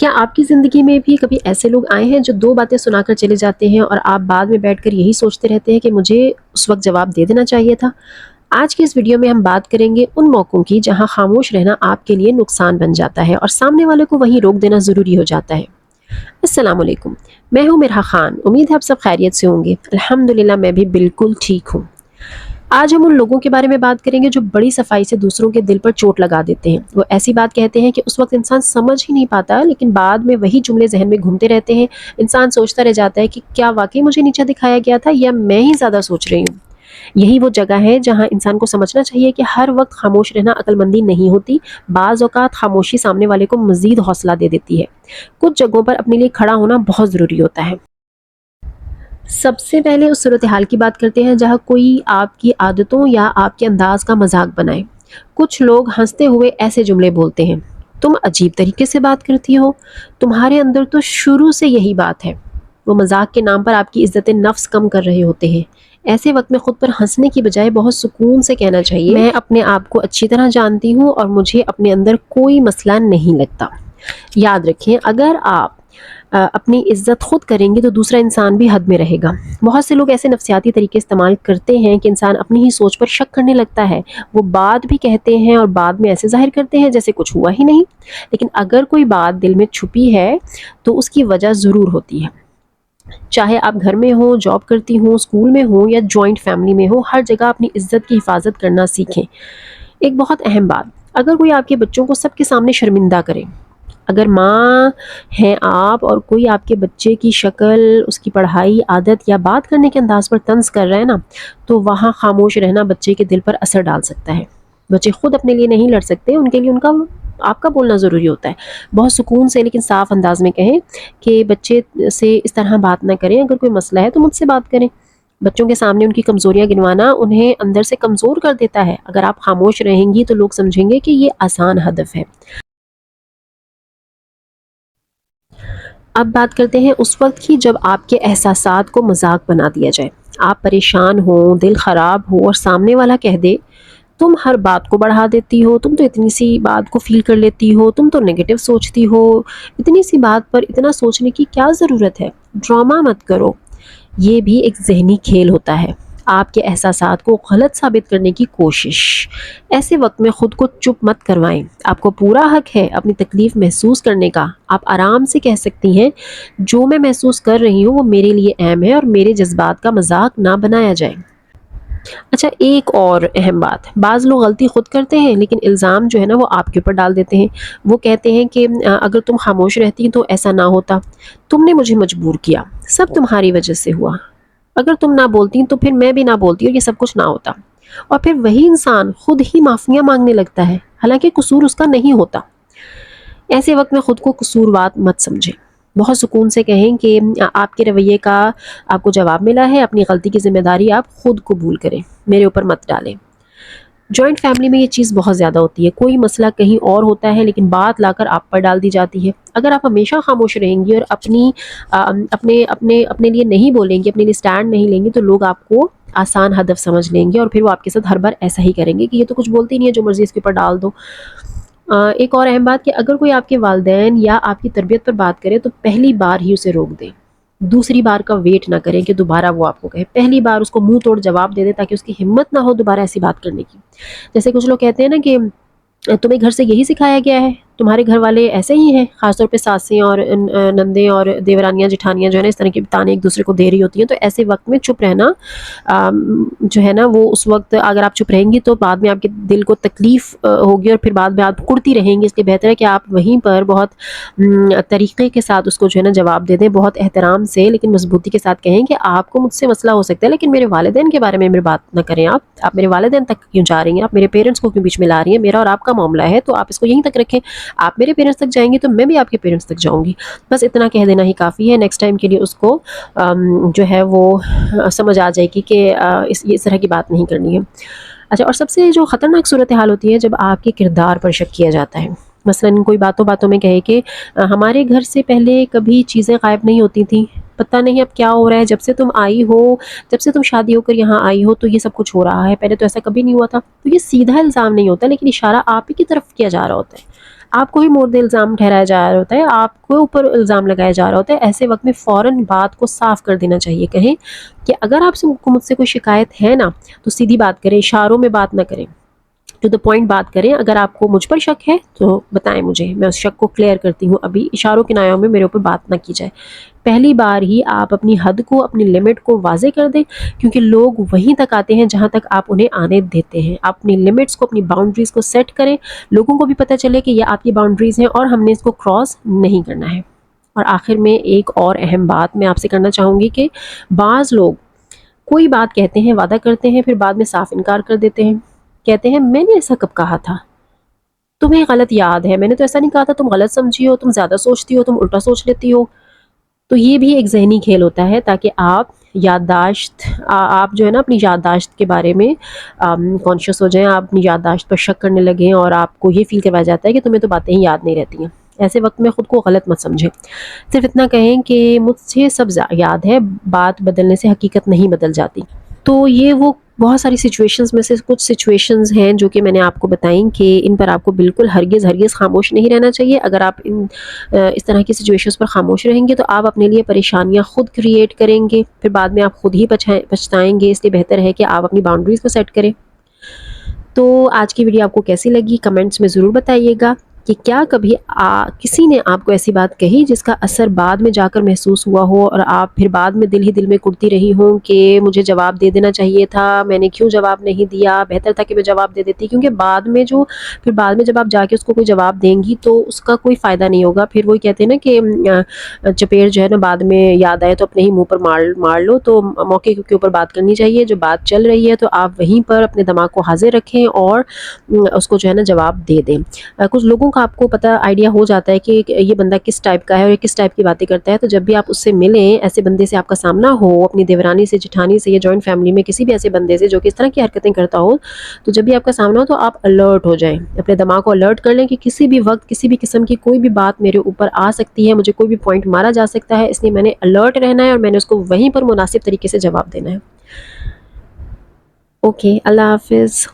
کیا آپ کی زندگی میں بھی کبھی ایسے لوگ آئے ہیں جو دو باتیں سنا کر چلے جاتے ہیں اور آپ بعد میں بیٹھ کر یہی سوچتے رہتے ہیں کہ مجھے اس وقت جواب دے دینا چاہیے تھا؟ آج کی اس ویڈیو میں ہم بات کریں گے ان موقعوں کی جہاں خاموش رہنا آپ کے لیے نقصان بن جاتا ہے اور سامنے والے کو وہیں روک دینا ضروری ہو جاتا ہے۔ السلام علیکم، میں ہوں مرحا خان، امید ہے آپ سب خیریت سے ہوں گے۔ الحمدللہ میں بھی بالکل ٹھیک ہوں۔ آج ہم ان لوگوں کے بارے میں بات کریں گے جو بڑی صفائی سے دوسروں کے دل پر چوٹ لگا دیتے ہیں۔ وہ ایسی بات کہتے ہیں کہ اس وقت انسان سمجھ ہی نہیں پاتا، لیکن بعد میں وہی جملے ذہن میں گھومتے رہتے ہیں۔ انسان سوچتا رہ جاتا ہے کہ کیا واقعی مجھے نیچا دکھایا گیا تھا یا میں ہی زیادہ سوچ رہی ہوں۔ یہی وہ جگہ ہے جہاں انسان کو سمجھنا چاہیے کہ ہر وقت خاموش رہنا عقل مندی نہیں ہوتی۔ بعض اوقات خاموشی سامنے والے کو مزید حوصلہ دے دیتی ہے۔ کچھ جگہوں پر اپنے لیے کھڑا ہونا بہت ضروری ہوتا ہے۔ سب سے پہلے اس صورتحال کی بات کرتے ہیں جہاں کوئی آپ کی عادتوں یا آپ کے انداز کا مذاق بنائے۔ کچھ لوگ ہنستے ہوئے ایسے جملے بولتے ہیں: تم عجیب طریقے سے بات کرتی ہو، تمہارے اندر تو شروع سے یہی بات ہے۔ وہ مذاق کے نام پر آپ کی عزت نفس کم کر رہے ہوتے ہیں۔ ایسے وقت میں خود پر ہنسنے کی بجائے بہت سکون سے کہنا چاہیے: میں اپنے آپ کو اچھی طرح جانتی ہوں اور مجھے اپنے اندر کوئی مسئلہ نہیں لگتا۔ یاد رکھیں، اگر آپ اپنی عزت خود کریں گے تو دوسرا انسان بھی حد میں رہے گا۔ بہت سے لوگ ایسے نفسیاتی طریقے استعمال کرتے ہیں کہ انسان اپنی ہی سوچ پر شک کرنے لگتا ہے۔ وہ بات بھی کہتے ہیں اور بعد میں ایسے ظاہر کرتے ہیں جیسے کچھ ہوا ہی نہیں۔ لیکن اگر کوئی بات دل میں چھپی ہے تو اس کی وجہ ضرور ہوتی ہے۔ چاہے آپ گھر میں ہوں، جاب کرتی ہوں، اسکول میں ہوں یا جوائنٹ فیملی میں ہوں، ہر جگہ اپنی عزت کی حفاظت کرنا سیکھیں۔ ایک بہت اہم بات: اگر کوئی آپ کے بچوں کو سب کے سامنے شرمندہ کرے، اگر ماں ہیں آپ اور کوئی آپ کے بچے کی شکل، اس کی پڑھائی، عادت یا بات کرنے کے انداز پر طنز کر رہا ہے نا، تو وہاں خاموش رہنا بچے کے دل پر اثر ڈال سکتا ہے۔ بچے خود اپنے لیے نہیں لڑ سکتے، ان کے لیے آپ کا بولنا ضروری ہوتا ہے۔ بہت سکون سے لیکن صاف انداز میں کہیں کہ بچے سے اس طرح بات نہ کریں، اگر کوئی مسئلہ ہے تو مجھ سے بات کریں۔ بچوں کے سامنے ان کی کمزوریاں گنوانا انہیں اندر سے کمزور کر دیتا ہے۔ اگر آپ خاموش رہیں گی تو لوگ سمجھیں گے کہ یہ آسان ہدف ہے۔ اب بات کرتے ہیں اس وقت کی جب آپ کے احساسات کو مذاق بنا دیا جائے۔ آپ پریشان ہو، دل خراب ہو اور سامنے والا کہہ دے: تم ہر بات کو بڑھا دیتی ہو، تم تو اتنی سی بات کو فیل کر لیتی ہو، تم تو نیگیٹو سوچتی ہو، اتنی سی بات پر اتنا سوچنے کی کیا ضرورت ہے؟ ڈرامہ مت کرو۔ یہ بھی ایک ذہنی کھیل ہوتا ہے، آپ کے احساسات کو غلط ثابت کرنے کی کوشش۔ ایسے وقت میں خود کو چپ مت کروائیں۔ آپ کو پورا حق ہے اپنی تکلیف محسوس کرنے کا۔ آپ آرام سے کہہ سکتی ہیں: جو میں محسوس کر رہی ہوں وہ میرے لیے اہم ہے اور میرے جذبات کا مذاق نہ بنایا جائے۔ اچھا، ایک اور اہم بات: بعض لوگ غلطی خود کرتے ہیں لیکن الزام جو ہے نا وہ آپ کے اوپر ڈال دیتے ہیں۔ وہ کہتے ہیں کہ اگر تم خاموش رہتی تو ایسا نہ ہوتا، تم نے مجھے مجبور کیا، سب تمہاری وجہ سے ہوا، اگر تم نہ بولتی تو پھر میں بھی نہ بولتی اور یہ سب کچھ نہ ہوتا۔ اور پھر وہی انسان خود ہی معافیاں مانگنے لگتا ہے، حالانکہ قصور اس کا نہیں ہوتا۔ ایسے وقت میں خود کو قصوروار مت سمجھیں۔ بہت سکون سے کہیں کہ آپ کے رویے کا آپ کو جواب ملا ہے، اپنی غلطی کی ذمہ داری آپ خود قبول کریں، میرے اوپر مت ڈالیں۔ جوائنٹ فیملی میں یہ چیز بہت زیادہ ہوتی ہے، کوئی مسئلہ کہیں اور ہوتا ہے لیکن بات لا کر آپ پر ڈال دی جاتی ہے۔ اگر آپ ہمیشہ خاموش رہیں گی اور اپنے لیے نہیں بولیں گی، اپنے لیے سٹینڈ نہیں لیں گی، تو لوگ آپ کو آسان ہدف سمجھ لیں گے اور پھر وہ آپ کے ساتھ ہر بار ایسا ہی کریں گے کہ یہ تو کچھ بولتی نہیں ہے، جو مرضی اس کے اوپر ڈال دو۔ ایک اور اہم بات کہ اگر کوئی آپ کے والدین یا آپ کی تربیت پر بات کرے تو پہلی بار ہی اسے روک دیں، دوسری بار کا ویٹ نہ کریں کہ دوبارہ وہ آپ کو کہے، پہلی بار اس کو منہ توڑ جواب دے دیں تاکہ اس کی ہمت نہ ہو دوبارہ ایسی بات کرنے کی۔ جیسے کچھ لوگ کہتے ہیں نا کہ تمہیں گھر سے یہی سکھایا گیا ہے، تمہارے گھر والے ایسے ہی ہیں، خاص طور پہ ساسیں اور نندیں اور دیورانیاں جٹھانیاں جو ہے نا اس طرح کے تانے ایک دوسرے کو دے رہی ہوتی ہیں، تو ایسے وقت میں چپ رہنا جو ہے نا وہ اس وقت اگر آپ چپ رہیں گی تو بعد میں آپ کے دل کو تکلیف ہوگی اور پھر بعد میں آپ کڑتی رہیں گی۔ اس لیے بہتر ہے کہ آپ وہیں پر بہت طریقے کے ساتھ اس کو جو ہے نا جواب دے دیں، بہت احترام سے لیکن مضبوطی کے ساتھ کہیں کہ آپ کو مجھ سے مسئلہ ہو سکتا ہے لیکن میرے والدین کے بارے میں میری بات نہ کریں، آپ میرے والدین تک کیوں جا رہی ہیں، آپ میرے پیرنٹس کو کیوں بیچ میں لا رہی ہیں، میرا اور آپ کا معاملہ ہے تو آپ اس کو یہیں تک رکھیں، آپ میرے پیرنٹس تک جائیں گی تو میں بھی آپ کے پیرنٹس تک جاؤں گی۔ بس اتنا کہہ دینا ہی کافی ہے، نیکسٹ ٹائم کے لیے اس کو جو ہے وہ سمجھ آ جائے گی کہ اس طرح کی بات نہیں کرنی ہے۔ اچھا، اور سب سے جو خطرناک صورتحال ہوتی ہے جب آپ کے کردار پر شک کیا جاتا ہے۔ مثلاً کوئی باتوں میں کہے کہ ہمارے گھر سے پہلے کبھی چیزیں غائب نہیں ہوتی تھیں، پتہ نہیں اب کیا ہو رہا ہے، جب سے تم آئی ہو، جب سے تم شادی ہو کر یہاں آئی ہو تو یہ سب کچھ ہو رہا ہے، پہلے تو ایسا کبھی نہیں ہوا تھا۔ تو یہ سیدھا الزام نہیں ہوتا لیکن اشارہ آپ ہی کی طرف کیا جا رہا ہوتا ہے۔ آپ کو ہی مورد الزام ٹھہرایا جا رہا ہوتا ہے، آپ کو اوپر الزام لگایا جا رہا ہوتا ہے۔ ایسے وقت میں فوراً بات کو صاف کر دینا چاہیے، کہیں کہ اگر آپ سے مجھ سے کوئی شکایت ہے نا تو سیدھی بات کریں، اشاروں میں بات نہ کریں، ٹو دا پوائنٹ بات کریں۔ اگر آپ کو مجھ پر شک ہے تو بتائیں مجھے، میں اس شک کو کلیئر کرتی ہوں، ابھی اشاروں کنایوں میں میرے اوپر بات نہ کی جائے۔ پہلی بار ہی آپ اپنی حد کو، اپنی لمٹ کو واضح کر دیں، کیونکہ لوگ وہیں تک آتے ہیں جہاں تک آپ انہیں آنے دیتے ہیں۔ آپ اپنی لمٹس کو، اپنی باؤنڈریز کو سیٹ کریں، لوگوں کو بھی پتہ چلے کہ یہ آپ کی باؤنڈریز ہیں اور ہم نے اس کو کراس نہیں کرنا ہے۔ اور آخر میں ایک اور اہم بات میں آپ سے کرنا چاہوں گی کہ بعض لوگ کوئی بات کہتے ہیں، وعدہ کرتے ہیں، پھر بعد میں صاف انکار کر دیتے ہیں، کہتے ہیں میں نے ایسا کب کہا تھا، تمہیں غلط یاد ہے، میں نے تو ایسا نہیں کہا تھا، تم غلط سمجھی ہو، تم زیادہ سوچتی ہو، تم الٹا سوچ لیتی ہو۔ تو یہ بھی ایک ذہنی کھیل ہوتا ہے تاکہ آپ یادداشت آپ جو ہے نا اپنی یادداشت کے بارے میں کانشیس ہو جائیں، آپ اپنی یادداشت پر شک کرنے لگیں اور آپ کو یہ فیل کروایا جاتا ہے کہ تمہیں تو باتیں ہی یاد نہیں رہتی ہیں۔ ایسے وقت میں خود کو غلط مت سمجھیں، صرف اتنا کہیں کہ مجھ سے سب یاد ہے، بات بدلنے سے حقیقت نہیں بدل جاتی۔ تو یہ وہ بہت ساری سچویشنز میں سے کچھ سچویشنز ہیں جو کہ میں نے آپ کو بتائیں کہ ان پر آپ کو بالکل ہرگز ہرگز خاموش نہیں رہنا چاہیے۔ اگر آپ اس طرح کی سچویشنز پر خاموش رہیں گے تو آپ اپنے لیے پریشانیاں خود کریٹ کریں گے، پھر بعد میں آپ خود ہی پچھتائیں گے۔ اس لیے بہتر ہے کہ آپ اپنی باؤنڈریز کو سیٹ کریں۔ تو آج کی ویڈیو آپ کو کیسی لگی کمنٹس میں ضرور بتائیے گا کہ کیا کبھی کسی نے آپ کو ایسی بات کہی جس کا اثر بعد میں جا کر محسوس ہوا ہو اور آپ پھر بعد میں دل ہی دل میں کڑتی رہی ہوں کہ مجھے جواب دے دینا چاہیے تھا، میں نے کیوں جواب نہیں دیا، بہتر تھا کہ میں جواب دے دیتی، کیونکہ بعد میں جب آپ جا کے اس کو کوئی جواب دیں گی تو اس کا کوئی فائدہ نہیں ہوگا۔ پھر وہی کہتے ہیں نا کہ چپیڑ جو ہے نا بعد میں یاد آئے تو اپنے ہی منہ پر مار لو۔ تو موقع کے اوپر بات کرنی چاہیے، جو بات چل رہی ہے تو آپ وہیں پر اپنے دماغ کو حاضر رکھیں اور اس کو جو ہے نا جواب دے دیں۔ کچھ لوگوں کا آپ کو پتہ آئیڈیا ہو جاتا ہے کہ یہ بندہ کس ٹائپ کا ہے اور کس ٹائپ کی باتیں کرتا ہے، تو جب بھی آپ اس سے ملیں، ایسے بندے سے آپ کا سامنا ہو، اپنی دیورانی سے، جٹھانی سے یا جوائنٹ فیملی میں کسی بھی ایسے بندے سے جو کہ اس طرح کی حرکتیں کرتا ہو، تو جب بھی آپ کا سامنا ہو تو آپ الرٹ ہو جائیں، اپنے دماغ کو الرٹ کر لیں کہ کسی بھی وقت کسی بھی قسم کی کوئی بھی بات میرے اوپر آ سکتی ہے، مجھے کوئی بھی پوائنٹ مارا جا سکتا ہے، اس لیے میں نے الرٹ رہنا ہے اور میں نے اس کو وہیں پر مناسب طریقے سے جواب دینا ہے۔ اوکے، اللہ حافظ۔